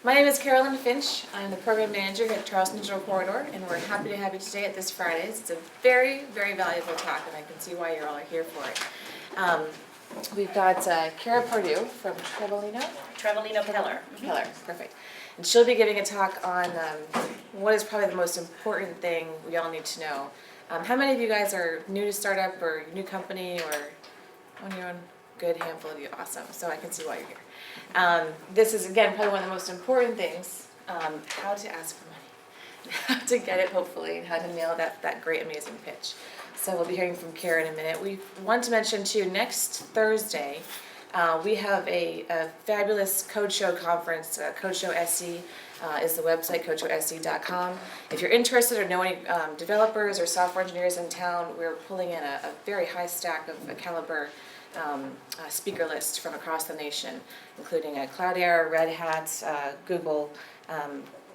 My name is Carolyn Finch. I'm the program manager here at Charleston Digital Corridor, and we're happy to have you today at this Fridays. It's a very, very valuable talk, and I can see why you're all here for it. We've got Kara Purdue from Trevelino Keller. Keller, perfect. And she'll be giving a talk on what is probably the most important thing we all need to know. How many of you guys are new to startup or new company or on your own? Good handful of you, awesome. So I can see why you're here. This is, again, probably one of the most important things, how to ask for money, how to get it, hopefully, and how to nail that great, amazing pitch. So we'll be hearing from Kara in a minute. We want to mention, too, next Thursday, we have a fabulous Code Show conference. Code Show SE is the website, codeshowse.com. If you're interested or know any developers or software engineers in town, we're pulling in a very high stack of a caliber speaker list from across the nation, including Cloudera, Red Hat, Google,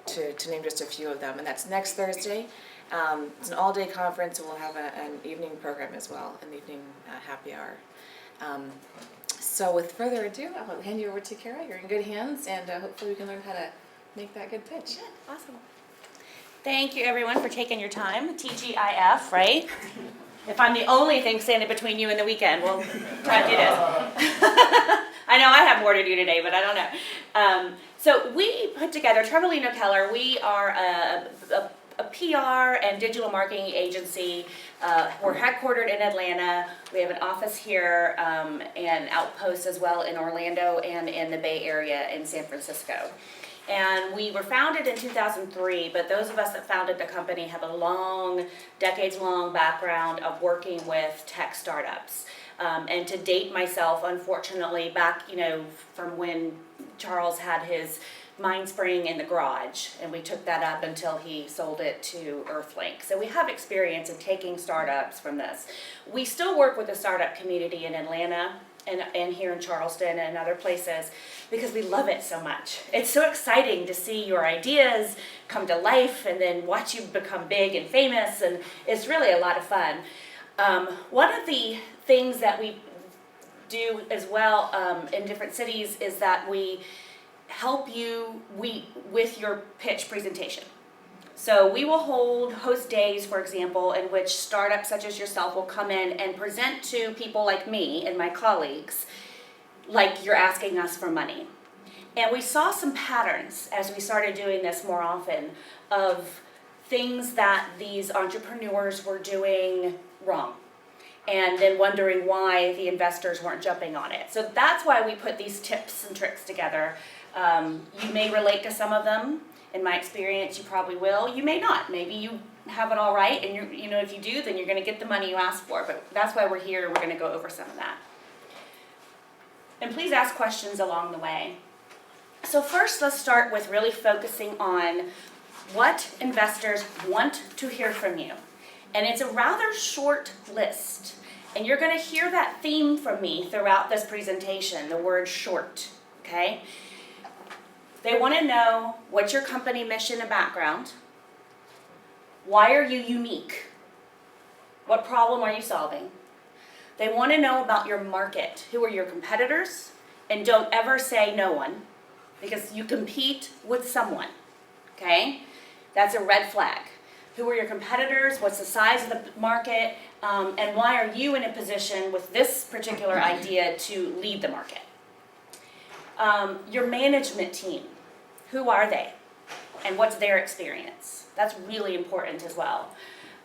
to name just a few of them. And that's next Thursday. It's an all-day conference, and we'll have an evening program as well, an evening happy hour. So with further ado, I'll hand you over to Kara. You're in good hands, and hopefully we can learn how to make that good pitch. Yeah, awesome. Thank you, everyone, for taking your time. TGIF, right? If I'm the only thing standing between you and the weekend, we'll try to do this. I know I have more to do today, but I don't know. So we put together, Trevelino Keller, we are a PR and digital marketing agency. We're headquartered in Atlanta. We have an office here and outposts as well in Orlando and in the Bay Area in San Francisco. And we were founded in 2003, but those of us that founded the company have a long, decades-long background of working with tech startups. And to date myself, unfortunately, back, from when Charles had his MindSpring in the garage, and we took that up until he sold it to Earthlink. So we have experience in taking startups from this. We still work with the startup community in Atlanta and here in Charleston and other places because we love it so much. It's so exciting to see your ideas come to life and then watch you become big and famous, and it's really a lot of fun. One of the things that we do as well in different cities is that we help you with your pitch presentation. So we will host days, for example, in which startups such as yourself will come in and present to people like me and my colleagues like you're asking us for money. And we saw some patterns as we started doing this more often of things that these entrepreneurs were doing wrong, and then wondering why the investors weren't jumping on it. So that's why we put these tips and tricks together. You may relate to some of them. In my experience, you probably will. You may not. Maybe you have it all right, and if you do, then you're going to get the money you ask for. But that's why we're here. We're going to go over some of that. And please ask questions along the way. So first, let's start with really focusing on what investors want to hear from you. And it's a rather short list. And you're going to hear that theme from me throughout this presentation, the word short, okay? They want to know what's your company mission and background. Why are you unique? What problem are you solving? They want to know about your market. Who are your competitors? And don't ever say no one, because you compete with someone, okay? That's a red flag. Who are your competitors? What's the size of the market? And why are you in a position with this particular idea to lead the market? Your management team, who are they? And what's their experience? That's really important as well.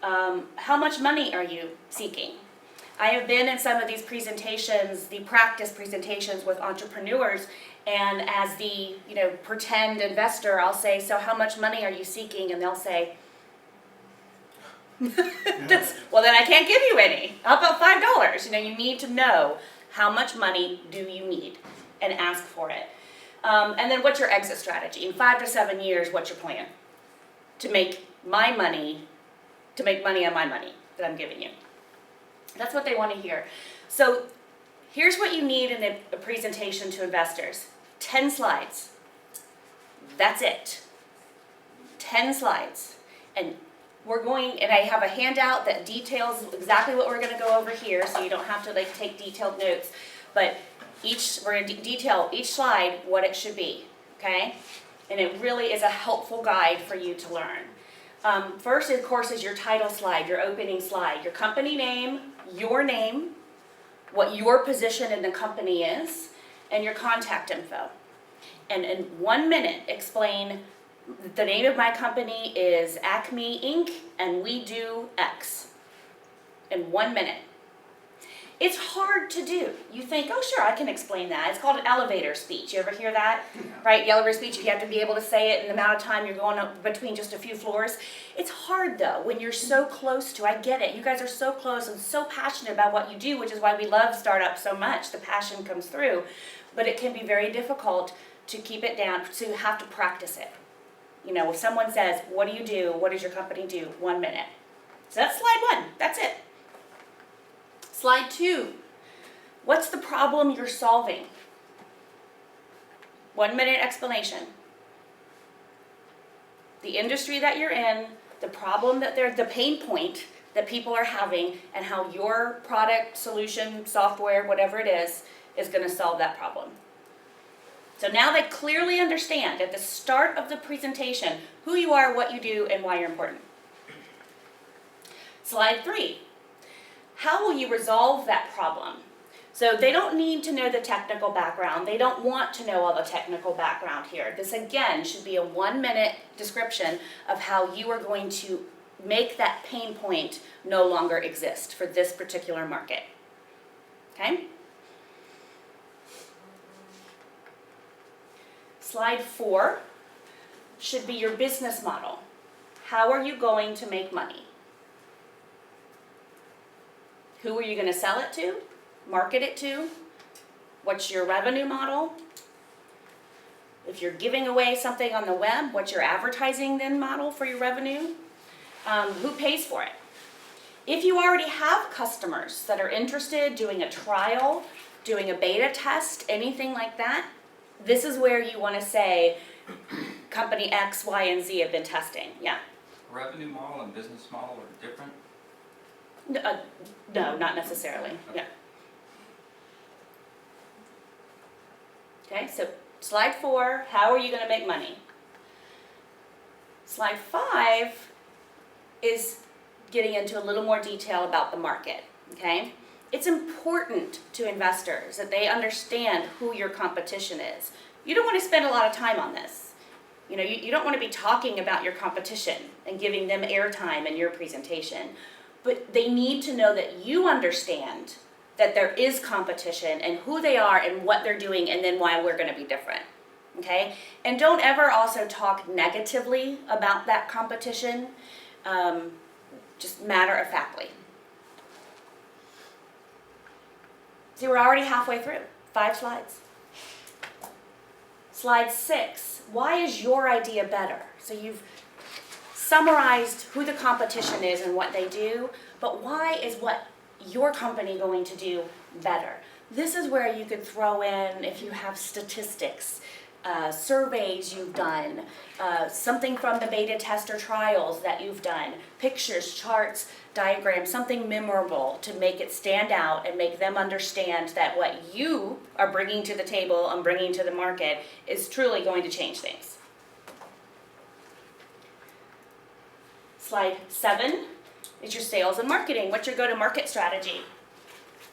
How much money are you seeking? I have been in some of these presentations, the practice presentations with entrepreneurs, and as the pretend investor, I'll say, so how much money are you seeking? And they'll say, well, then I can't give you any. How about $5? You need to know how much money do you need and ask for it. And then what's your exit strategy? In 5 to 7 years, what's your plan? To make money on my money that I'm giving you. That's what they want to hear. So here's what you need in a presentation to investors. 10 slides. That's it. 10 slides. And I have a handout that details exactly what we're going to go over here, so you don't have to take detailed notes. But we're going to detail each slide what it should be, okay? And it really is a helpful guide for you to learn. First, of course, is your title slide, your opening slide, your company name, what your position in the company is, and your contact info. And in 1 minute, explain the name of my company is Acme Inc. and we do X. In 1 minute. It's hard to do. You think, oh sure, I can explain that. It's called an elevator speech. You ever hear that? Right, elevator speech, you have to be able to say it in the amount of time you're going up between just a few floors. It's hard though, when you're so close to, I get it, you guys are so close and so passionate about what you do, which is why we love startups so much, the passion comes through. But it can be very difficult to keep it down, to have to practice it. You know, if someone says, what do you do? What does your company do? 1 minute. So that's slide 1, that's it. Slide 2, what's the problem you're solving? 1 minute explanation. The industry that you're in, the problem that the pain point that people are having, and how your product, solution, software, whatever it is going to solve that problem. So now they clearly understand at the start of the presentation who you are, what you do, and why you're important. Slide 3. How will you resolve that problem? So they don't need to know the technical background. They don't want to know all the technical background here. This again should be a 1 minute description of how you are going to make that pain point no longer exist for this particular market. Okay? Slide 4 should be your business model. How are you going to make money? Who are you going to sell it to? Market it to? What's your revenue model? If you're giving away something on the web, what's your advertising then model for your revenue? Who pays for it? If you already have customers that are interested, doing a trial, doing a beta test, anything like that, this is where you want to say, company X, Y, and Z have been testing. Yeah? Revenue model and business model are different? No, not necessarily. Yeah. Okay, so slide 4, how are you going to make money? Slide 5 is getting into a little more detail about the market, okay? It's important to investors that they understand who your competition is. You don't want to spend a lot of time on this. You know, you don't want to be talking about your competition and giving them airtime in your presentation. But they need to know that you understand that there is competition and who they are and what they're doing and then why we're going to be different, okay? And don't ever also talk negatively about that competition, just matter-of-factly. See, we're already halfway through, 5 slides. Slide 6, why is your idea better? So you've summarized who the competition is and what they do, but why is what your company going to do better? This is where you could throw in, if you have statistics, surveys you've done, something from the beta tester trials that you've done, pictures, charts, diagrams, something memorable to make it stand out and make them understand that what you are bringing to the table and bringing to the market is truly going to change things. Slide 7 is your sales and marketing. What's your go-to-market strategy?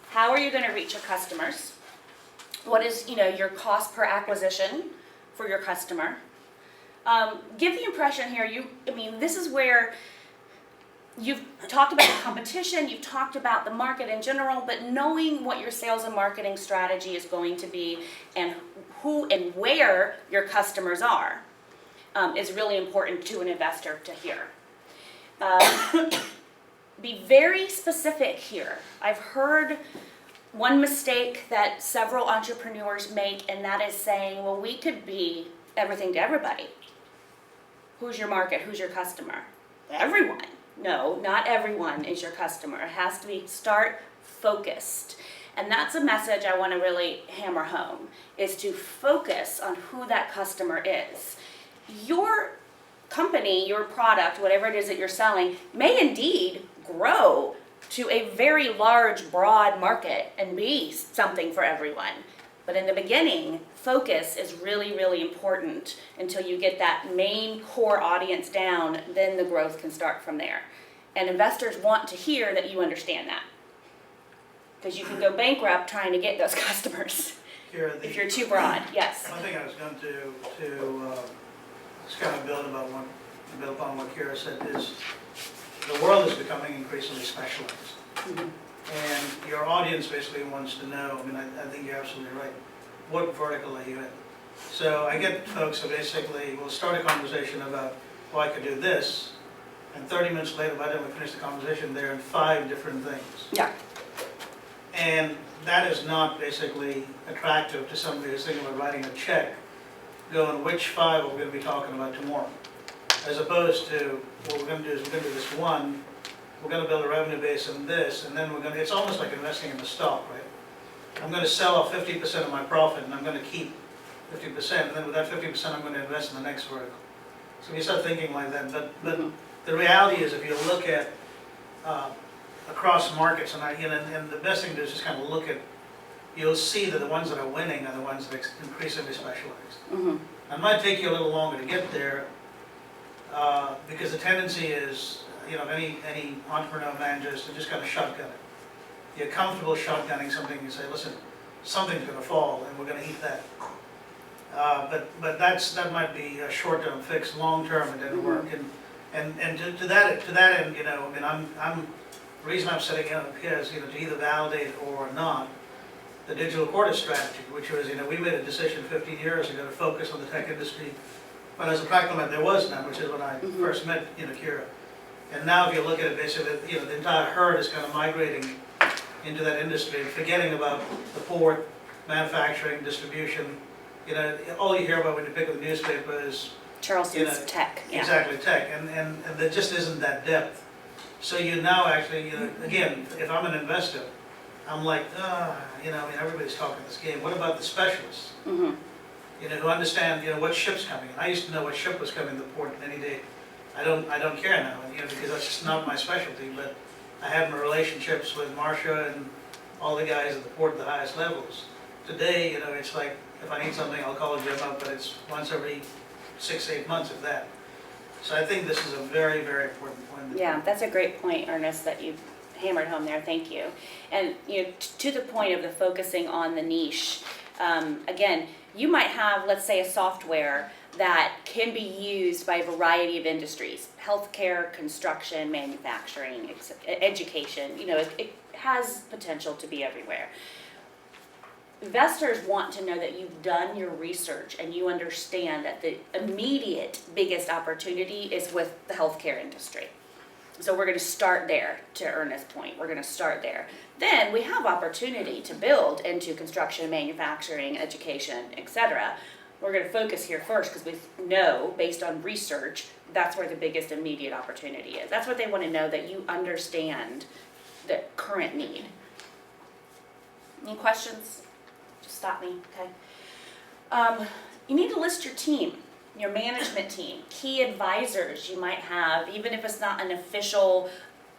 How are you going to reach your customers? What is, your cost per acquisition for your customer? Give the impression here, this is where you've talked about the competition, you've talked about the market in general, but knowing what your sales and marketing strategy is going to be and who and where your customers are is really important to an investor to hear. Be very specific here. I've heard one mistake that several entrepreneurs make, and that is saying, well, we could be everything to everybody. Who's your market? Who's your customer? Everyone. No, not everyone is your customer. It has to be start focused. And that's a message I want to really hammer home, is to focus on who that customer is. Your company, your product, whatever it is that you're selling, may indeed grow to a very large, broad market and be something for everyone. But in the beginning, focus is really, really important until you get that main core audience down, then the growth can start from there. And investors want to hear that you understand that. Because you can go bankrupt trying to get those customers if you're too broad. Yes. One thing I was going to just kind of build upon what Kira said is the world is becoming increasingly specialized. Mhm. And your audience basically wants to know, I mean, I think you're absolutely right, what vertical are you in? So I get folks who basically will start a conversation about, well, I could do this, and 30 minutes later, by the time we finish the conversation, they're in 5 different things. Yeah. And that is not basically attractive to somebody who's thinking about writing a check, going, which 5 are we going to be talking about tomorrow? As opposed to, what we're going to do is we're going to do this one, we're going to build a revenue base in this, and then we're going to, it's almost like investing in the stock, right? I'm going to sell off 50% of my profit, and I'm going to keep 50%, and then with that 50%, I'm going to invest in the next vertical. So you start thinking like that, but the reality is, if you look at across markets, and the best thing to do is just kind of look at, you'll see that the ones that are winning are the ones that are increasingly specialized. Mm-hmm. It might take you a little longer to get there, because the tendency is, any entrepreneur manager is to just kind of shotgun it. You're comfortable shotgunning something, you say, listen, something's going to fall, and we're going to eat that. But that might be a short-term fix. Long-term, it didn't work. And to that end, the reason I'm setting it up here is, to either validate or not the digital quarter strategy, which was, we made a decision 15 years ago to focus on the tech industry. But as a practical matter, there was none, which is when I first met, Kira. And now if you look at it, basically, the entire herd is kind of migrating into that industry, forgetting about the port, manufacturing, distribution. All you hear about when you pick up the newspaper is Charleston's tech. Yeah. exactly tech, and there just isn't that depth. So you now actually, again, if I'm an investor, I'm like, everybody's talking this game. What about the specialists? Mm-hmm. Who understand, what ship's coming. I used to know what ship was coming to the port any day. I don't care now, because that's just not my specialty. But I had my relationships with Marcia and all the guys at the port at the highest levels. Today, it's like, if I need something, I'll call Jim up, but it's once every 6-8 months, if that. So I think this is a very, very important point. Yeah, that's a great point, Ernest, that you hammered home there. Thank you. And to the point of the focusing on the niche, again, you might have, let's say, a software that can be used by a variety of industries: healthcare, construction, manufacturing, education. It has potential to be everywhere. Investors want to know that you've done your research and you understand that the immediate biggest opportunity is with the healthcare industry. So we're going to start there, to Ernest's point. We're going to start there. Then we have opportunity to build into construction, manufacturing, education, etc. We're going to focus here first because we know, based on research, that's where the biggest immediate opportunity is. That's what they want to know, that you understand the current need. Any questions? Just stop me, okay? You need to list your team, your management team, key advisors you might have, even if it's not an official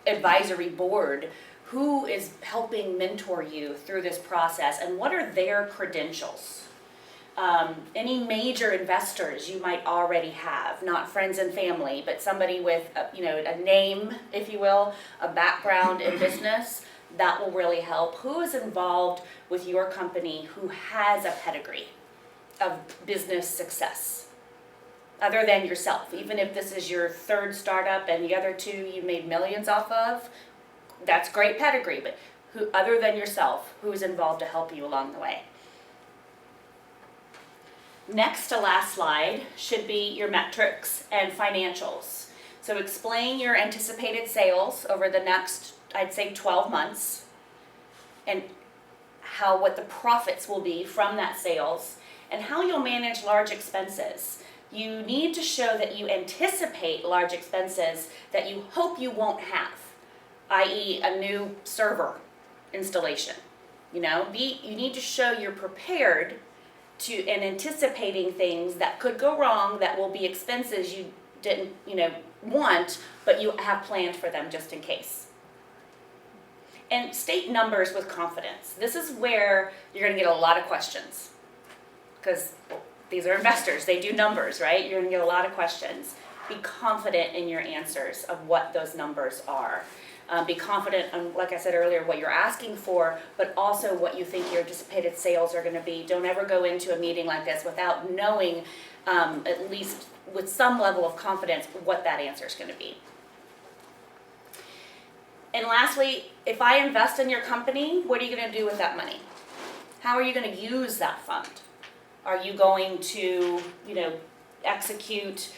advisory board. Who is helping mentor you through this process, and what are their credentials? Any major investors you might already have, not friends and family, but somebody with a name, if you will, a background in business. That will really help. Who is involved with your company who has a pedigree of business success, other than yourself? Even if this is your 3rd startup and the other 2 you made millions off of, that's great pedigree, but who, other than yourself, who is involved to help you along the way? Next to last slide should be your metrics and financials. So explain your anticipated sales over the next, I'd say, 12 months, and what the profits will be from that sales, and how you'll manage large expenses. You need to show that you anticipate large expenses that you hope you won't have, i.e. a new server installation. You need to show you're prepared to and anticipating things that could go wrong, that will be expenses you didn't want, but you have planned for them just in case. And state numbers with confidence. This is where you're gonna get a lot of questions. Because these are investors, they do numbers, right? You're gonna get a lot of questions. Be confident in your answers of what those numbers are. Be confident on, like I said earlier, what you're asking for, but also what you think your anticipated sales are gonna be. Don't ever go into a meeting like this without knowing, at least with some level of confidence, what that answer is gonna be. And lastly, if I invest in your company, what are you gonna do with that money? How are you gonna use that fund? Are you going to, execute,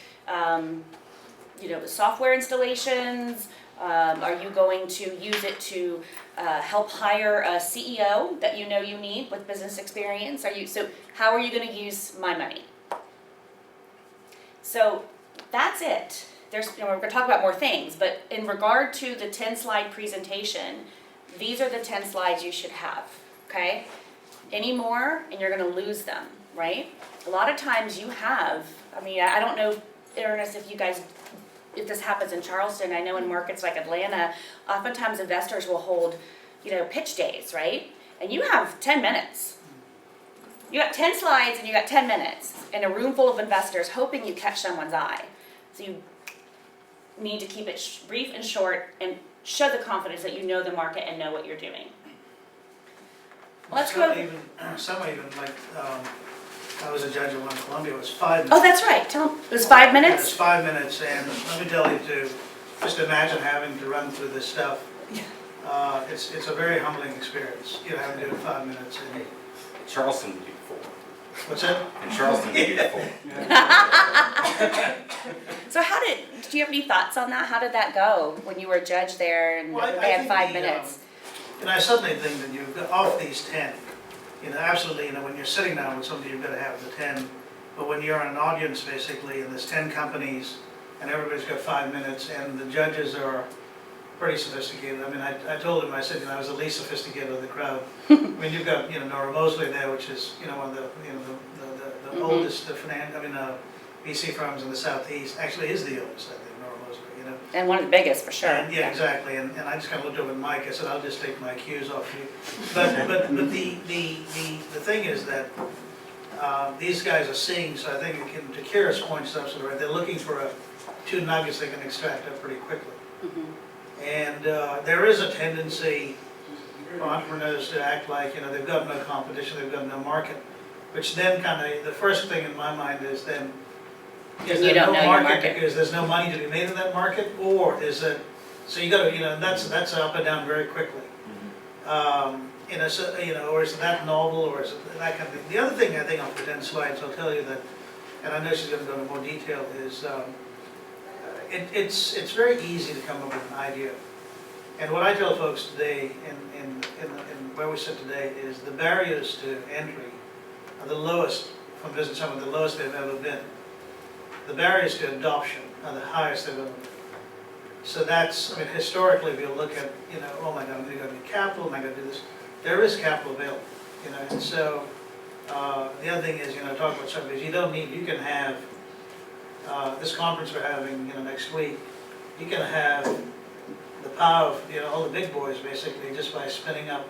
software installations? Are you going to use it to help hire a CEO that you know you need with business experience? So how are you gonna use my money? So that's it. We're gonna talk about more things, but in regard to the 10-slide presentation, these are the 10 slides you should have, okay? Any more, and you're gonna lose them, right? A lot of times you have, I don't know, Ernest, if this happens in Charleston, I know in markets like Atlanta, oftentimes investors will hold, pitch days, right? And you have 10 minutes. You got 10 slides and you got 10 minutes in a room full of investors hoping you catch someone's eye. So you need to keep it brief and short and show the confidence that you know the market and know what you're doing. Let's go. Some even like, I was a judge at one in Columbia, it was 5 minutes. Oh, that's right. Tell them. It was 5 It minutes? was 5 minutes, and let me tell you just imagine having to run through this stuff. It's a very humbling experience, having to do it in 5 minutes. And Charleston would do 4. what's that? In Charleston would do 4. So do you have any thoughts on that? How did that go when you were a judge there and Well, they had think 5 minutes? I suddenly think that you've got off these 10, absolutely, when you're sitting down with somebody, you've got to have the 10. But when you're in an audience, basically, and there's 10 companies, and everybody's got 5 minutes, and the judges are pretty sophisticated. I told him, I said, I was the least sophisticated of the crowd. You've got, Nora Mosley there, which is, one of the oldest VC firms in the Southeast. Actually, is the oldest, I think, Nora Mosley, And one of the biggest, for sure. And, yeah, exactly, and I just kind of looked over at Mike, I said, I'll just take my cues off you. But the thing is that these guys are seeing, so I think to Kira's point, is absolutely right, they're looking for 2 nuggets they can extract up pretty quickly. And there is a tendency for entrepreneurs to act like, they've got no competition, they've got no market, which then the first thing in my mind is then, is there no market because there's no money to be made in that market, or is it, so you got to, that's up and down very quickly. Or is it that novel, or is it that kind of thing. The other thing I think on the 10 slides, I'll tell you that, and I know she's going to go into more detail, is it's very easy to come up with an idea. And what I tell folks today, in where we sit today, is the barriers to entry are the lowest from business, some of the lowest they've ever been. The barriers to adoption are the highest they've ever been. So that's, historically, if you look at, oh my God, I'm going to need capital, am I going to do this? There is capital available, and so the other thing is, talk about something, you can have this conference we're having, next week, you can have the power of, all the big boys, basically, just by spinning up,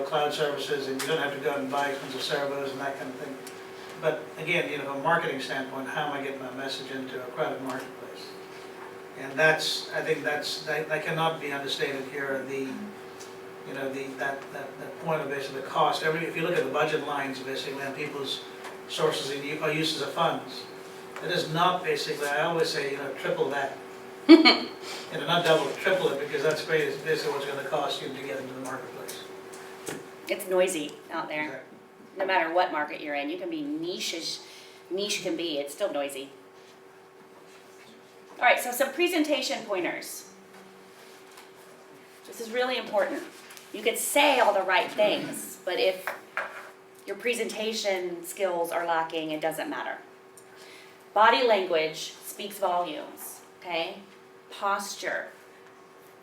cloud services, and you don't have to go out and buy expensive servers and that kind of thing. But again, from a marketing standpoint, how am I getting my message into a crowded marketplace? And I think that cannot be understated here. That point of basically the cost. If you look at the budget lines, basically, and people's sources or uses of funds, it is not basically. I always say, triple that. Not double it, triple it, because that's basically what's going to cost you to get into the marketplace. It's noisy out there. Exactly. No matter what market you're in, you can be niche can be, it's still noisy. All right, so some presentation pointers. This is really important. You could say all the right things, but if your presentation skills are lacking, it doesn't matter. Body language speaks volumes, okay? Posture,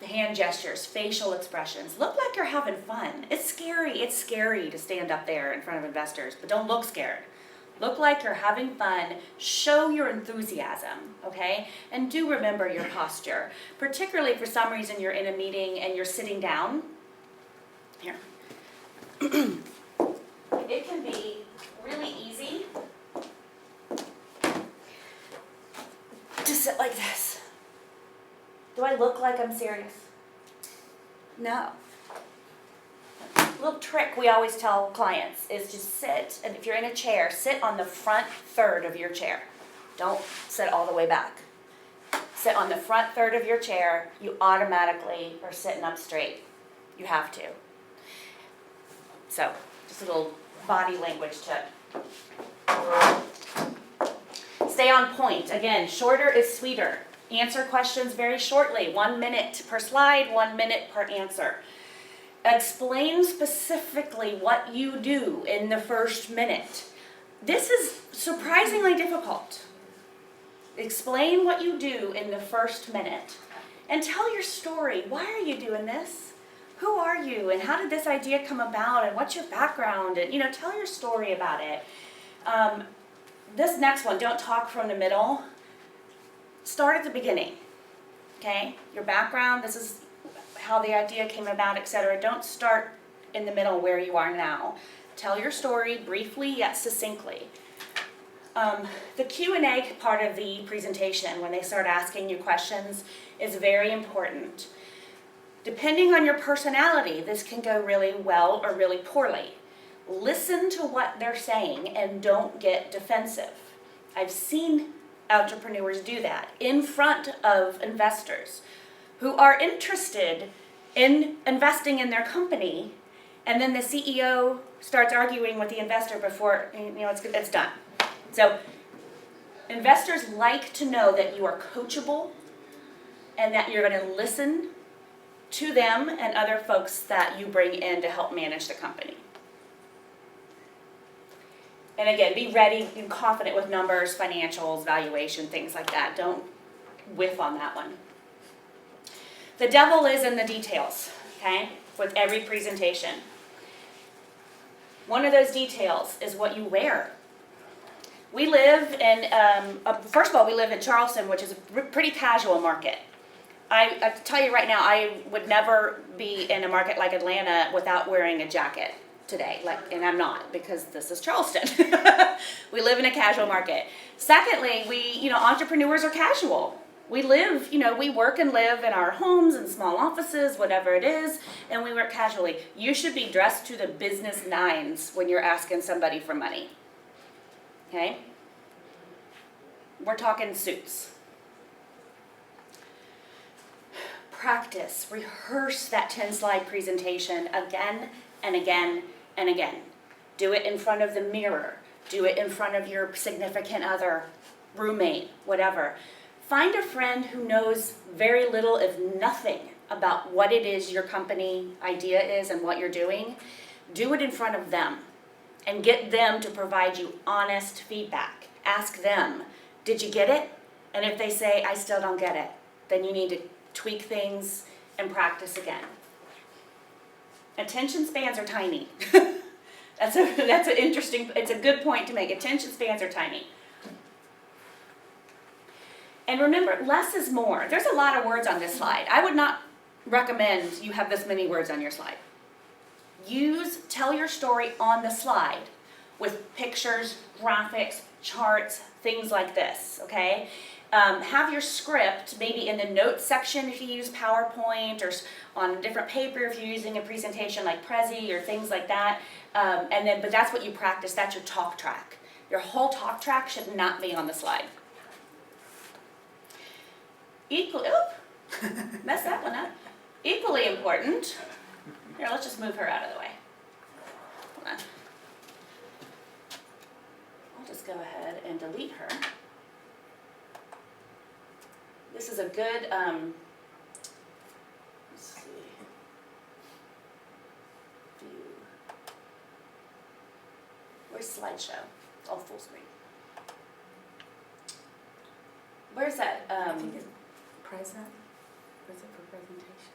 hand gestures, facial expressions. Look like you're having fun. It's scary to stand up there in front of investors, but don't look scared. Look like you're having fun, show your enthusiasm, okay? And do remember your posture. Particularly if for some reason you're in a meeting and you're sitting down, Here. It can be really easy to sit like this. Do I look like I'm serious? No. A little trick we always tell clients is just sit, and if you're in a chair, sit on the front third of your chair. Don't sit all the way back. Sit on the front third of your chair. You automatically are sitting up straight. You have to. So, just a little body language tip. Stay on point. Again, shorter is sweeter. Answer questions very shortly. 1 minute per slide, 1 minute per answer. Explain specifically what you do in the first minute. This is surprisingly difficult. Explain what you do in the first minute. And tell your story. Why are you doing this? Who are you? And how did this idea come about? And what's your background? And, tell your story about it. This next one, don't talk from the middle. Start at the beginning, okay? Your background, this is how the idea came about, etc. Don't start in the middle where you are now. Tell your story briefly yet succinctly. The Q&A part of the presentation, when they start asking you questions, is very important. Depending on your personality, this can go really well or really poorly. Listen to what they're saying and don't get defensive. I've seen entrepreneurs do that in front of investors who are interested in investing in their company, and then the CEO starts arguing with the investor before it's done. So investors like to know that you are coachable and that you're going to listen to them and other folks that you bring in to help manage the company. And again, be ready and confident with numbers, financials, valuation, things like that. Don't whiff on that one. The devil is in the details, okay, with every presentation. One of those details is what you wear. We live in, first of all, we live in Charleston, which is a pretty casual market. I tell you right now, I would never be in a market like Atlanta without wearing a jacket today, and I'm not, because this is Charleston. We live in a casual market. Secondly, entrepreneurs are casual. We live, we work and live in our homes and small offices, whatever it is, and we work casually. You should be dressed to the business nines when you're asking somebody for money. Okay? We're talking suits. Practice, rehearse that 10-slide presentation again and again and again. Do it in front of the mirror. Do it in front of your significant other, roommate, whatever. Find a friend who knows very little, if nothing, about what it is your company idea is and what you're doing. Do it in front of them and get them to provide you honest feedback. Ask them, did you get it? And if they say, I still don't get it, then you need to tweak things and practice again. Attention spans are tiny. That's an interesting, it's a good point to make. Attention spans are tiny. And remember, less is more. There's a lot of words on this slide. I would not recommend you have this many words on your slide. Tell your story on the slide with pictures, graphics, charts, things like this, okay? Have your script maybe in the notes section if you use PowerPoint, or on a different paper if you're using a presentation like Prezi or things like that. But that's what you practice. That's your talk track. Your whole talk track should not be on the slide. Messed that one up. Equally important. Here, let's just move her out of the way. Hold on. I'll just go ahead and delete her. This is a good, let's see, view. Where's slideshow? It's all full screen. Where's that? I think it's present. Or is it for presentation?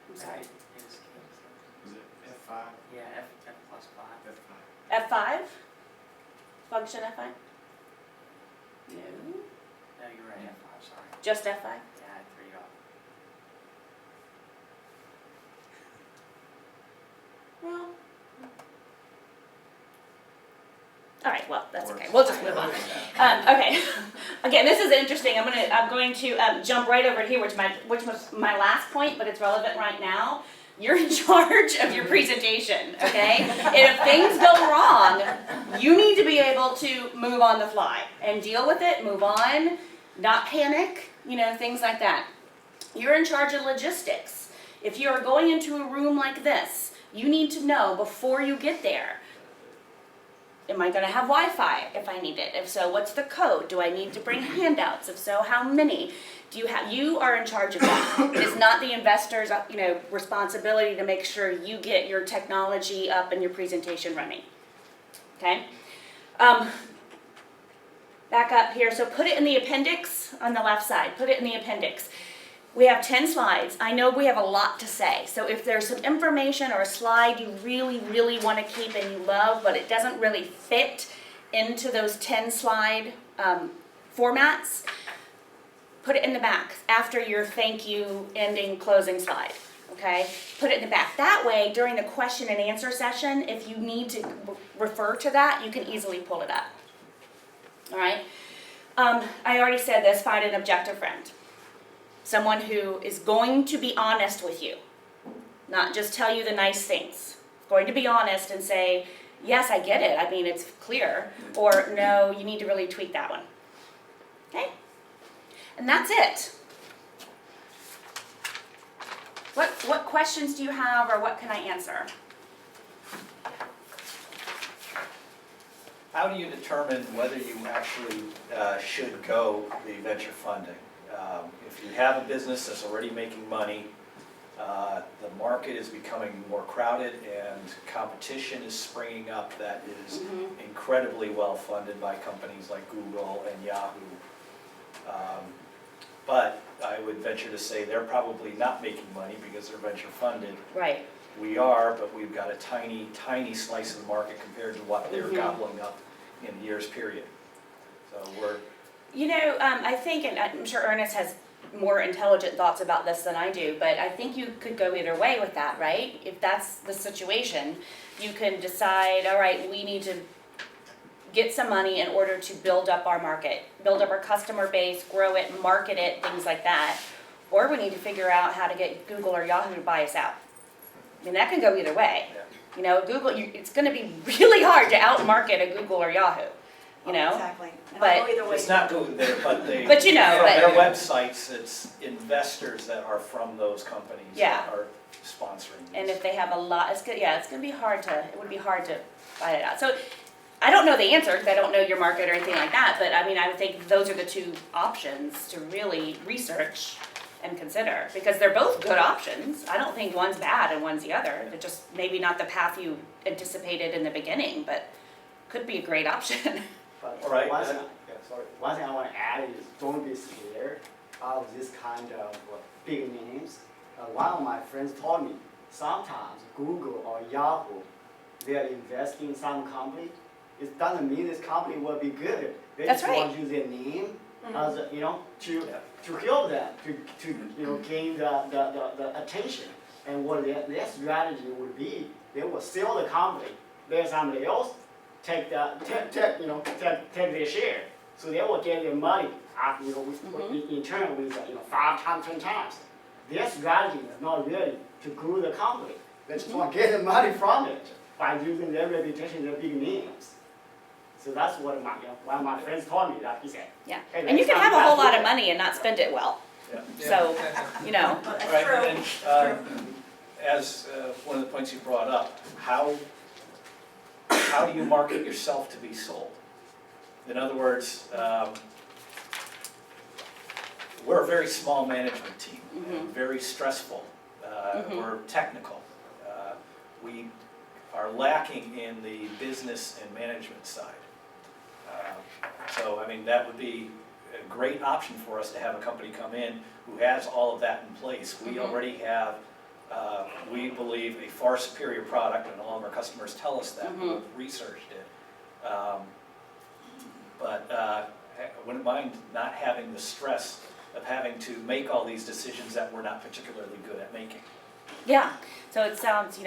I'm sorry. Is it F5? Yeah, F plus 5. F5. F5? Function F5? No. No, you're right, F5, sorry. Just F5? Yeah, I had 3 off. All right, well, that's okay. We'll just move on. Okay. Again, this is interesting. I'm going to jump right over here, which was my last point, but it's relevant right now. You're in charge of your presentation, okay? And if things go wrong, you need to be able to move on the fly and deal with it, move on, not panic, things like that. You're in charge of logistics. If you are going into a room like this, you need to know before you get there, am I going to have Wi-Fi if I need it? If so, what's the code? Do I need to bring handouts? If so, how many? You are in charge of that. It is not the investor's, responsibility to make sure you get your technology up and your presentation running. Okay? Back up here. So put it in the appendix on the left side. Put it in the appendix. We have 10 slides. I know we have a lot to say. So if there's some information or a slide you really, really want to keep and you love, but it doesn't really fit into those 10 slide formats, put it in the back after your thank you, ending, closing slide. Okay? Put it in the back. That way, during the question and answer session, if you need to refer to that, you can easily pull it up. All right? I already said this, find an objective friend. Someone who is going to be honest with you, not just tell you the nice things. Going to be honest and say, yes, I get it. I mean, it's clear. Or, no, you need to really tweak that one. Okay? And that's it. What questions do you have, or what can I answer? How do you determine whether you actually should go the venture funding? If you have a business that's already making money, the market is becoming more crowded and competition is springing up that is incredibly well funded by companies like Google and Yahoo. But I would venture to say they're probably not making money because they're venture funded. Right. We are, but we've got a tiny, tiny slice of the market compared to what they're gobbling up in a year's period. So we're... I think, and I'm sure Ernest has more intelligent thoughts about this than I do, but I think you could go either way with that, right? If that's the situation, you can decide, all right, we need to get some money in order to build up our market, build up our customer base, grow it, market it, things like that. Or we need to figure out how to get Google or Yahoo to buy us out. I mean, that can go either way. Google, it's going to be really hard to outmarket a Google or Yahoo. Exactly. And but- I'll go either way. It's not going there, but they, But from but- their websites, it's investors that are from those companies Yeah. that are sponsoring these. And if they have a lot, it's going to be hard it would be hard to find it out. So I don't know the answer because I don't know your market or anything like that, but I mean, I would think those are the two options to really research and consider, because they're both good options. I don't think one's bad and one's the other. They're just maybe not the path you anticipated in the beginning, but could be a great option. But All right, one thing I want to add is don't be scared of this kind of big names. One of my friends told me sometimes Google or Yahoo, they are investing in some company. It doesn't mean this company will be good. They That's just right. want to use their name as to help them to gain the attention. And what their strategy would be, they will sell the company, let somebody else take their share. So they will get their money up, in turn with 5 times, 10 times. Their strategy is not really to grow the company. They just want to get the money from it by using their reputation, their big names. So that's what one of my friends told me, that he said. Yeah. Hey, And you next can time have a whole lot do of it. money and not spend it well. Yeah. So, That's Right, true. and as one of the points you brought up, how do you market yourself to be sold? In other words, we're a very small management team, and very stressful. We're technical. We are lacking in the business and management side. So, I mean, that would be a great option for us to have a company come in who has all of that in place. We already have, we believe, a far superior product, and all of our customers tell us that, who have researched it. But I wouldn't mind not having the stress of having to make all these decisions that we're not particularly good at making. yeah. So it sounds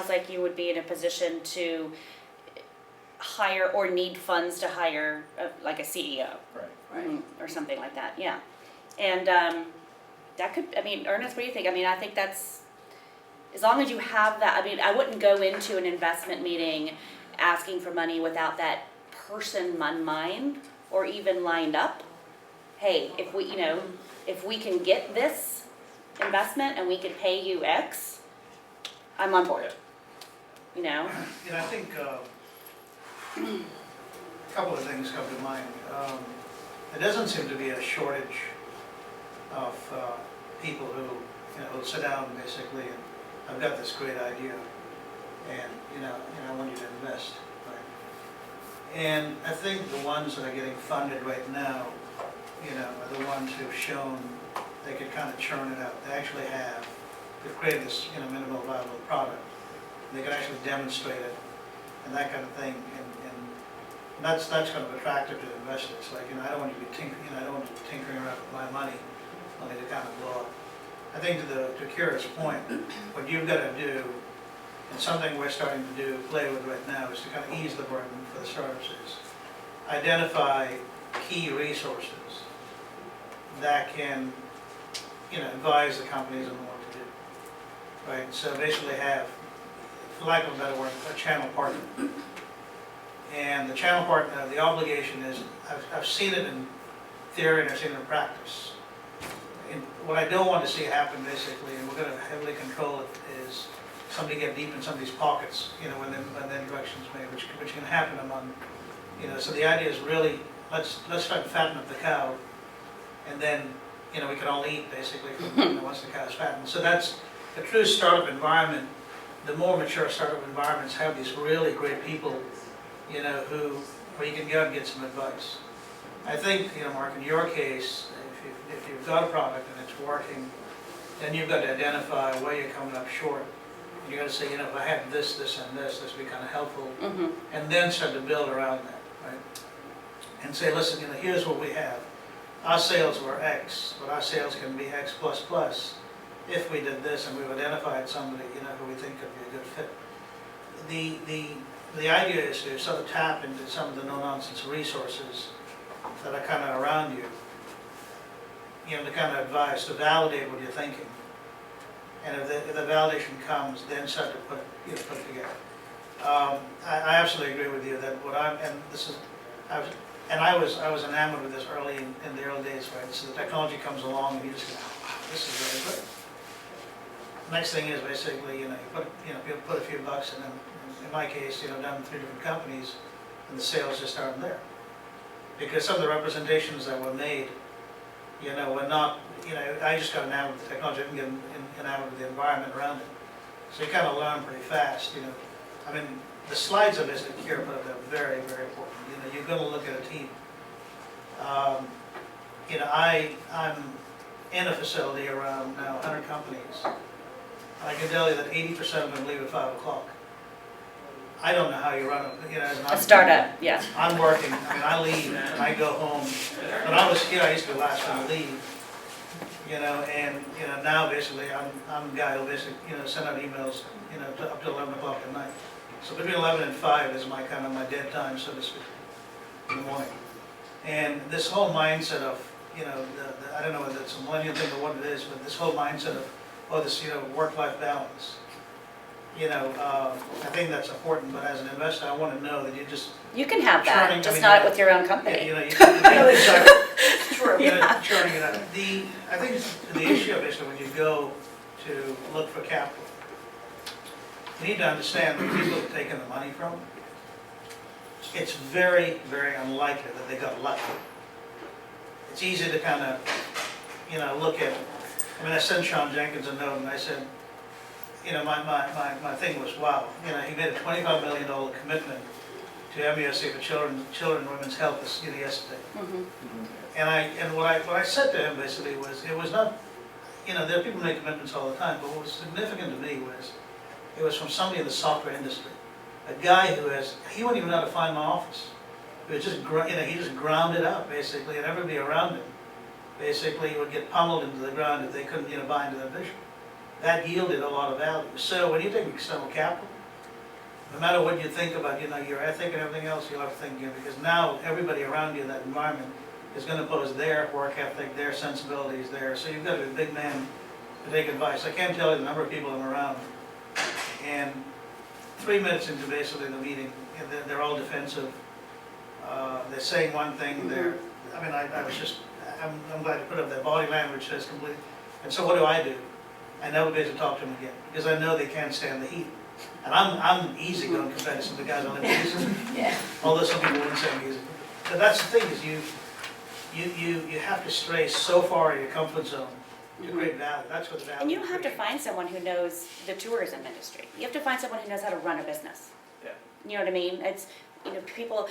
like you would be in a position to hire or need funds to hire like a CEO. Right. Or something like that, yeah. And that could, I mean, Ernest, what do you think? I mean, I think that's, as long as you have that, I mean, I wouldn't go into an investment meeting asking for money without that person in mind or even lined up. Hey, if we, if we can get this investment and we can pay you X, I'm on board. And I think a couple of things come to mind. There doesn't seem to be a shortage of people who sit down basically and I've got this great idea and I want you to invest, right? And I think the ones that are getting funded right now, are the ones who've shown they can kind of churn it out. They actually they've created this minimal viable product. They can actually demonstrate it and that kind of thing. And that's kind of attractive to investors. Like, I don't want you to be tinkering around with my money, only to kind of blow up. I think to Kira's point, what you've got to do, and something we're starting to play with right now, is to kind of ease the burden for the startups is identify key resources that can, advise the companies on what to do, right? So basically have, for lack of a better word, a channel partner. And the channel partner, the obligation is, I've seen it in theory and I've seen it in practice. And what I don't want to see happen basically, and we're going to heavily control it, is somebody get deep in somebody's pockets, when the introduction's made, which can happen among, so the idea is really, let's try to fatten up the cow, and then, we can all eat basically from, once the cow's fattened. So that's the true startup environment. The more mature startup environments have these really great people, where you can go and get some advice. I think, Mark, in your case, if you've got a product and it's working, then you've got to identify where you're coming up short. And you got to say, if I had this, this, and this would be kind of helpful. And then start to build around that, right? And say, listen, here's what we have. Our sales were X, but our sales can be X plus plus if we did this and we've identified somebody, who we think could be a good fit. The idea is to sort of tap into some of the no-nonsense resources that are kind of around you, to kind of advise, to validate what you're thinking. And if the validation comes, then start to put it together. I absolutely agree with you that I was enamored with this early in the early days, right? So the technology comes along and you just go, wow, this is really good. Next thing is basically, you put a few bucks and then, in my case, done 3 different companies, and the sales just aren't there. Because some of the representations that were made, were not, I just got enamored with the technology, I didn't get enamored with the environment around it. So you kind of learn pretty fast, I mean, the slides of this that Kira put up are very, very important. You're going to look at a team. I'm in a facility around now 100 companies. I can tell you that 80% of them leave at 5 o'clock. I don't know how you run A startup, yeah. I'm working, I leave and I go home. When I was here, I used to be the last one to leave. And now basically I'm the guy who basically, send out emails, up to 11 o'clock at night. So between 11 and 5 is my kind of my dead time, so to speak, in the morning. And this whole mindset of, I don't know whether it's a millennial thing or what it is, but this whole mindset of, this, work-life balance. I think that's important, but as an investor, I want to know that You can have that, churning, just not with your own company. It's true. Churning it out. I think the issue of it is that when you go to look for capital, you need to understand the people that taken the money from, it's very, very unlikely that they got lucky. It's easy to kind of, look at, I sent Sean Jenkins a note and I said, my thing was, wow, he made a $25 million commitment to MUSC for children and women's health yesterday. And what I said to him basically was, it was not, there are people who make commitments all the time, but what was significant to me was, it was from somebody in the software industry. A guy he wouldn't even know how to find my office. He was just, he just ground it up basically, and everybody around him basically would get pummeled into the ground if they couldn't, buy into that vision. That yielded a lot of value. So when you take external capital, no matter what you think about, your ethic and everything else, you'll have to think again, because now everybody around you in that environment is gonna pose their work ethic, their sensibilities there, so you've got to be a big man to take advice. I can't tell you the number of people I'm around, and 3 minutes into basically the meeting, they're all defensive. They're saying one thing, I'm glad you put up that body language says complete. And so what do? I never get to talk to them again, because I know they can't stand the heat. And I'm easy going compared to some of the guys on the easy. Yeah. Although some people wouldn't say I'm easy. But that's the thing, is you have to stray so far in your comfort zone to create value. That's what the value. And you don't have to creation. find someone who knows the tourism industry. You have to find someone who knows how to run a business. Yeah. You know what I mean? It's, people,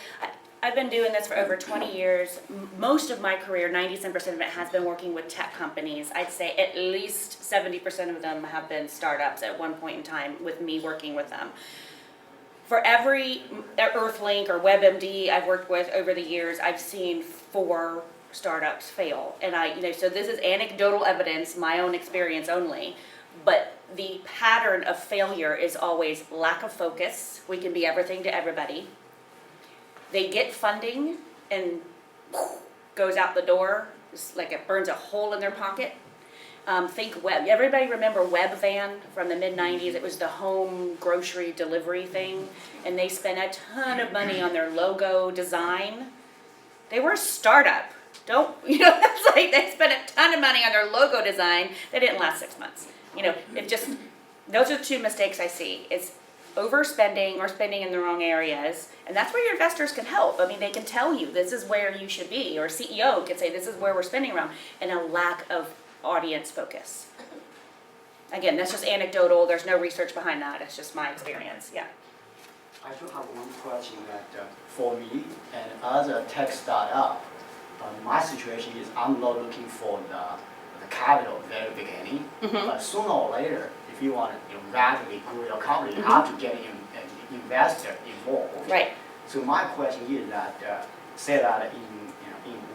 I've been doing this for over 20 years. Most of my career, 97% of it has been working with tech companies. I'd say at least 70% of them have been startups at one point in time with me working with them. For every Earthlink or WebMD I've worked with over the years, I've seen 4 startups fail. And so this is anecdotal evidence, my own experience only, but the pattern of failure is always lack of focus. We can be everything to everybody. They get funding and goes out the door. It's like it burns a hole in their pocket. Think web. Everybody remember Webvan from the mid-90s? It was the home grocery delivery thing. And they spent a ton of money on their logo design. They were a startup. That's like they spent a ton of money on their logo design. They didn't last 6 months. Those are 2 mistakes I see. It's overspending or spending in the wrong areas, and that's where your investors can help. I mean, they can tell you this is where you should be, or a CEO can say this is where we're spending around, and a lack of audience focus. Again, that's just anecdotal. There's no research behind that. It's just my experience. Yeah. I do have one question that for me and as a tech startup, my situation is I'm not looking for the capital at the very beginning, but sooner or later, if you want to rapidly grow your company, you have to get an investor involved. Right. So my question is that, say that in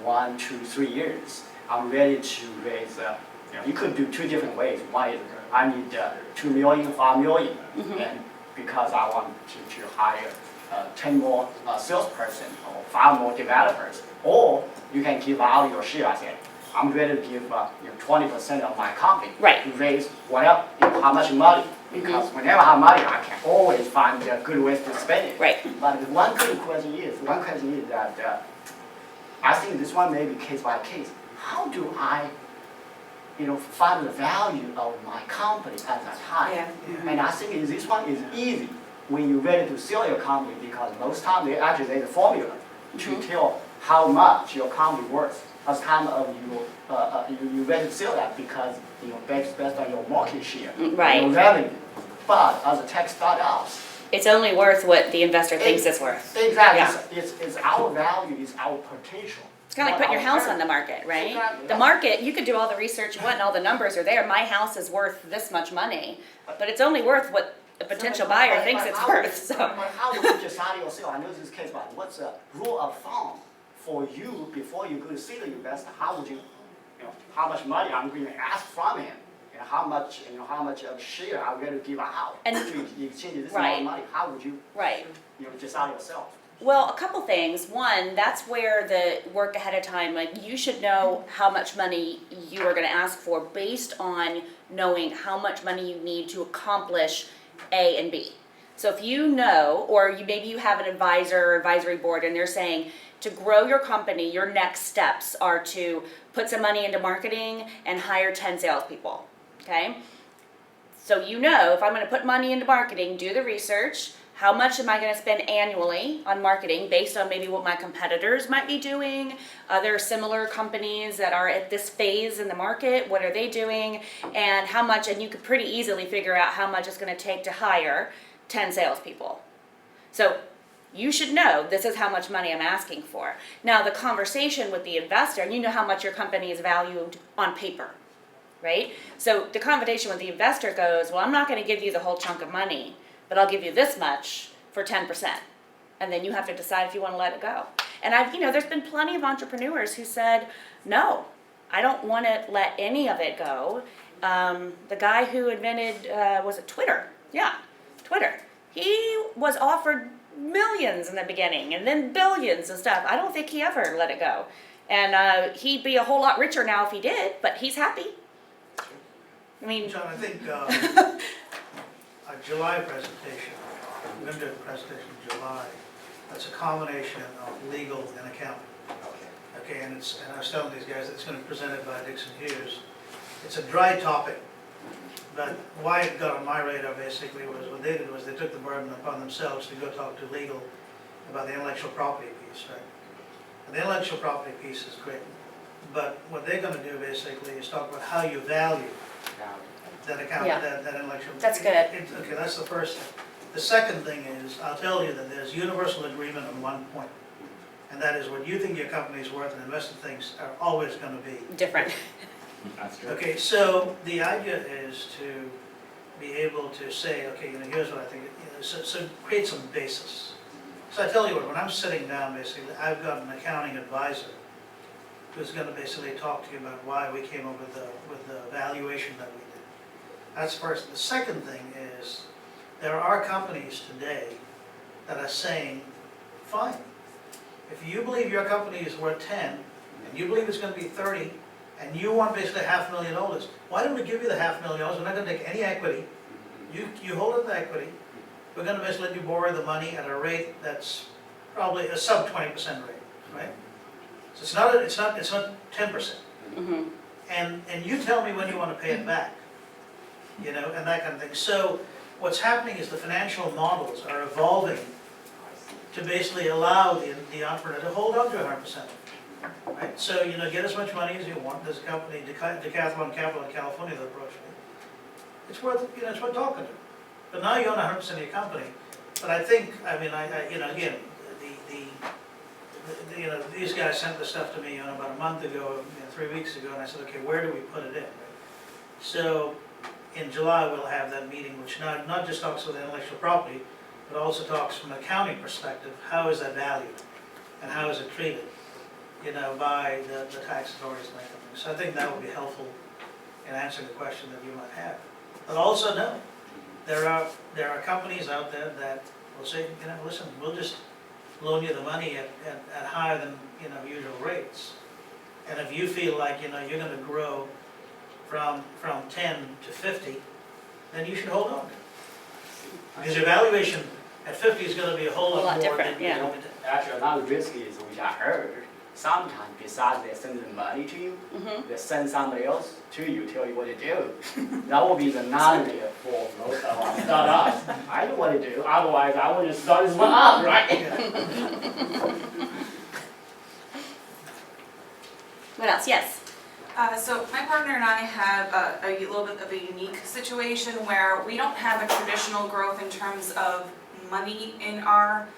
1, 2, 3 years, I'm ready to raise, you could do 2 different ways. One is I need 2 million, 5 million, and because I want to hire 10 more salesperson or 5 more developers, or you can give out your share. I said, I'm ready to give 20% of my company Right. to raise whatever, how much money. Because whenever I have money, I can always find good ways to spend it. Right. But one question is that I think this one may be case by case. How do I, find the value of my company at that time? Yeah. And I think this one is easy when you're ready to sell your company, because most times there's a formula to tell how much your company worth as time of you ready to sell that, because based on your market share, Right. your revenue. But as a tech startups, It's only worth what the investor thinks it's worth. exactly, it's our value, it's our potential. It's kind of like putting your house on the market, right? Exactly. The market, you could do all the research you want and all the numbers are there. My house is worth this much money, but it's only worth what a potential buyer thinks it's worth, so. But how would you decide yourself? I know this is case, but what's the rule of thumb for you before you go to see the investor? How would you, how much money I'm going to ask from him? And how much of share I'm going to give out And- to exchange this amount Right. of money? How would you, Right. decide yourself? Well, a couple things. One, that's where the work ahead of time, like you should know how much money you are going to ask for based on knowing how much money you need to accomplish A and B. So if you know, or maybe you have an advisor or advisory board and they're saying to grow your company, your next steps are to put some money into marketing and hire 10 salespeople, okay? So if I'm going to put money into marketing, do the research. How much am I going to spend annually on marketing based on maybe what my competitors might be doing, other similar companies that are at this phase in the market, what are they doing, and how much, and you could pretty easily figure out how much it's going to take to hire 10 salespeople. So you should know this is how much money I'm asking for. Now the conversation with the investor, and you know how much your company is valued on paper, right? So the conversation with the investor goes, well, I'm not going to give you the whole chunk of money, but I'll give you this much for 10%. And then you have to decide if you want to let it go. And there's been plenty of entrepreneurs who said, no, I don't want to let any of it go. The guy who invented, was it Twitter? Yeah, Twitter. He was offered millions in the beginning and then billions and stuff. I don't think he ever let it go. And he'd be a whole lot richer now if he did, but he's happy. I mean, John, I think our July presentation, we're going to do a presentation in July, that's a combination of legal and accounting. Okay, and I was telling these guys, it's going to be presented by Dixon Hughes. It's a dry topic, but why it got on my radar basically was what they did was they took the burden upon themselves to go talk to legal about the intellectual property piece, right? And the intellectual property piece is great, but what they're going to do basically is talk about how you value that account, Yeah. that intellectual. That's good. Okay, that's the first thing. The second thing is, I'll tell you that there's universal agreement on one point, and that is what you think your company's worth and investor thinks are always going to be. different. That's true. Okay, so the idea is to be able to say, okay, here's what I think, so create some basis. So I tell you what, when I'm sitting down, basically, I've got an accounting advisor who's going to basically talk to you about why we came up with the valuation that we did. That's first. The second thing is, there are companies today that are saying, fine, if you believe your company is worth 10, and you believe it's going to be 30, and you want basically $500,000, why don't we give you the $500,000? We're not going to take any equity. You hold up the equity. We're going to basically let you borrow the money at a rate that's probably a sub 20% rate, right? So it's not 10%. Mm-hmm. And you tell me when you want to pay it back, and that kind of thing. So what's happening is the financial models are evolving to basically allow the entrepreneur to hold on to 100%. Right? So, get as much money as you want. There's a company, Decathlon Capital in California, that approached me. It's worth talking to. But now you own 100% of your company. But I think, again, these guys sent the stuff to me, about a month ago, 3 weeks ago, and I said, okay, where do we put it in? So, in July, we'll have that meeting, which not just talks about intellectual property, but also talks from an accounting perspective, how is that valued? And how is it treated? By the tax authorities and that kind of thing. So I think that would be helpful in answering the question that you might have. But also know, there are companies out there that will say, listen, we'll just loan you the money at higher than, usual rates. And if you feel like, you're gonna grow from 10 to 50, then you should hold on. Because your valuation at 50 is gonna be a whole lot more different, than yeah. Actually, another risk is, which I heard, sometimes besides they send the money to you, Mm-hmm. they send somebody else to you, tell you what to do. That will be the nightmare for most of our startups. I know what to do, otherwise I wouldn't start this one up, right? What else? Yes. So my partner and I have a little bit of a unique situation where we don't have a traditional growth in terms of money in our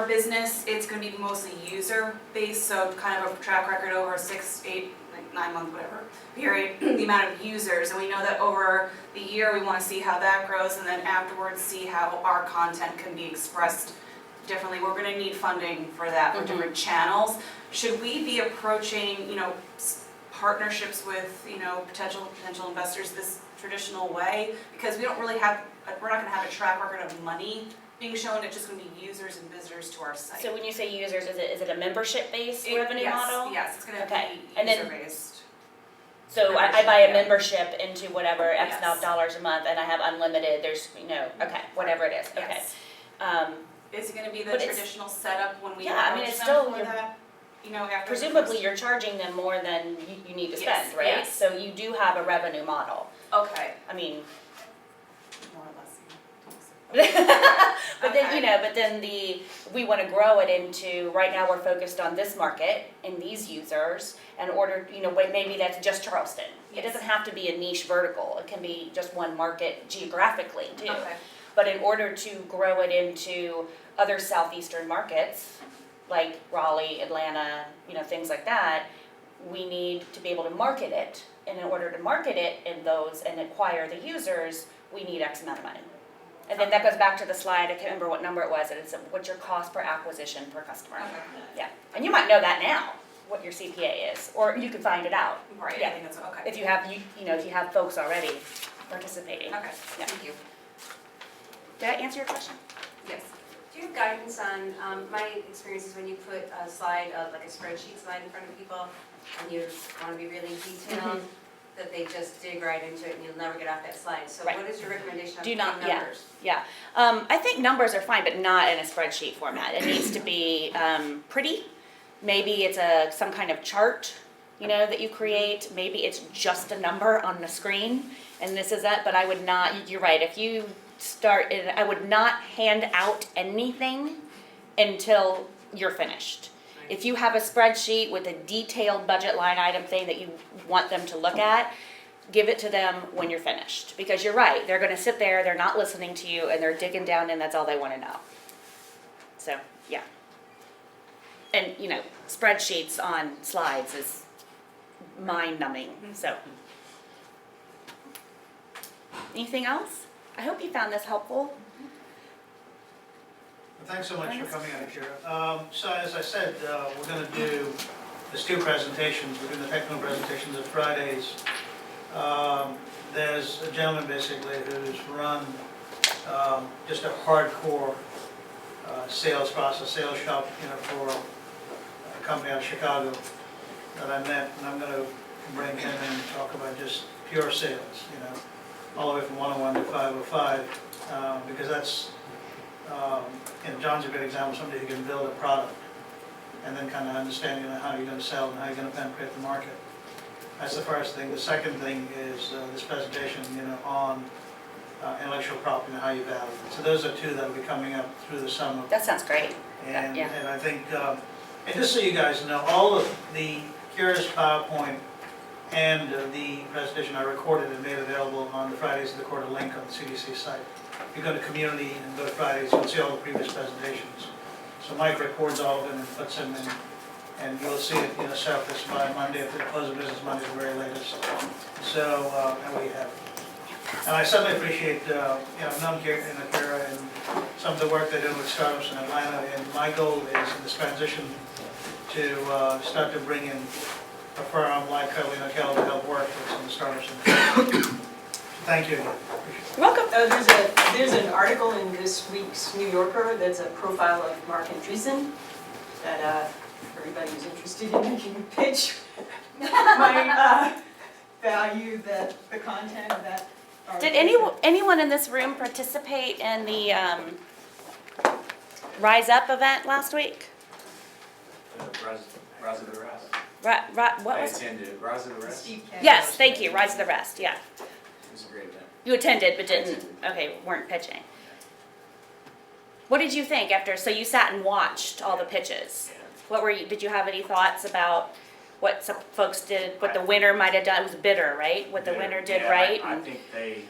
business. It's going to be mostly user-based, so kind of a track record over a 6, 8, 9 month, whatever period, the amount of users. And we know that over the year we want to see how that grows, and then afterwards see how our content can be expressed differently. We're going to need funding for that for different channels. Should we be approaching, partnerships with, potential investors this traditional way? Because we don't really have, we're not going to have a track record of money being shown. It's just going to be users and visitors to our site. So when you say users, is it a membership-based revenue Yes, model? yes, it's going to Okay. be And then- user-based. So I buy a membership into whatever X Yes. amount of dollars a month, and I have unlimited. There's okay, whatever it is. Okay. Yes. Is it going to be the But it's- traditional setup when we Yeah, I mean, approach it's them still for your- that? After Presumably, you're charging them more than you need to Yes, spend, right? yes. So you do have a revenue model. Okay. I mean, More or less. but then Okay. but then we want to grow it into. Right now, we're focused on this market and these users. In order, maybe that's just Charleston. It Yes. doesn't have to be a niche vertical. It can be just one market geographically too. Okay. But in order to grow it into other southeastern markets, like Raleigh, Atlanta, things like that, we need to be able to market it. And in order to market it in those and acquire the users, we need X amount of money. And then that goes back to the slide, I can't remember what number it was, and it's what's your cost per acquisition per customer. Okay. Yeah, and you might know that now, what your CPA is, or you can find it out. Right, Yeah. I think that's, okay. If you have folks already participating. Okay, Yeah. thank you. Did I answer your question? Yes. Do you have guidance on, my experience is when you put a slide of, like a spreadsheet slide in front of people, and you want to be really detailed, that they just dig right into it and you'll never get off that slide. So Right. what is your recommendation of Do putting not, numbers? yeah. I think numbers are fine, but not in a spreadsheet format. It needs to be pretty. Maybe it's some kind of chart, that you create. Maybe it's just a number on the screen, and this is that. But I would not. You're right. If you start, I would not hand out anything until you're finished. If you have a spreadsheet with a detailed budget line item thing that you want them to look at, give it to them when you're finished. Because you're right, they're gonna sit there, they're not listening to you, and they're digging down, and that's all they wanna know. So, yeah. And, spreadsheets on slides is mind-numbing, so. Anything else? I hope you found this helpful. Thanks so much for coming out, Kira. So as I said, we're going to do, there's 2 presentations. We're doing the technical presentations on Fridays. There's a gentleman basically who's run just a hardcore sales process, sales shop, for a company out of Chicago that I met, and I'm going to bring him in and talk about just pure sales, all the way from 101 to 505, because that's, John's a good example of somebody who can build a product and then kind of understand, how you're going to sell and how you're going to penetrate the market. That's the first thing. The second thing is this presentation, on intellectual property and how you value it. So those are 2 that will be coming up through the summer. That sounds great. And, Yeah. and I think, and just so you guys know, all of the Kira's PowerPoint and the presentation I recorded and made available on the Fridays of the Quarter link on the CDC site. If you go to community and go to Fridays, you'll see all the previous presentations. So Mike records all of them and puts them in, and you'll see it, surface by Monday, at the close of business Monday, the very latest. So, and we have. And I certainly appreciate, known Kira and some of the work they're doing with startups in Atlanta. And my goal is in this transition to start to bring in a firm like Carolina Kell to help work with some of the startups in Atlanta. Thank you. You're welcome. There's an article in this week's New Yorker that's a profile of Mark Andreessen that for anybody who's interested in making a pitch might value the content of that article. Did anyone in this room participate in the Rise Up event last week? Rise of the Rest. What I was it? attended Rise of the Rest. Steve Kent. Yes, thank you, Rise of the Rest, yeah. It was a great event. You attended but weren't pitching. What did you think after, so you sat and watched all the pitches? Did you have any thoughts about what some folks did, what the winner might have done? It was bitter, right? What the winner did right? I think they,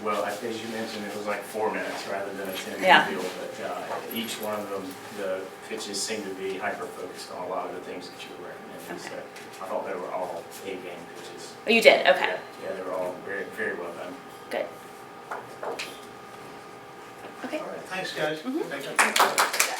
as you mentioned, it was like 4 minutes rather than a 10-minute Yeah. deal. But each one of them, the pitches seemed to be hyper-focused on a lot of the things that you were recommending. Okay. So I thought they were all A-game pitches. Oh, you did, okay, Yeah, they were all very, very well done. good. Okay. All right, thanks, guys. Mhm. Thank you.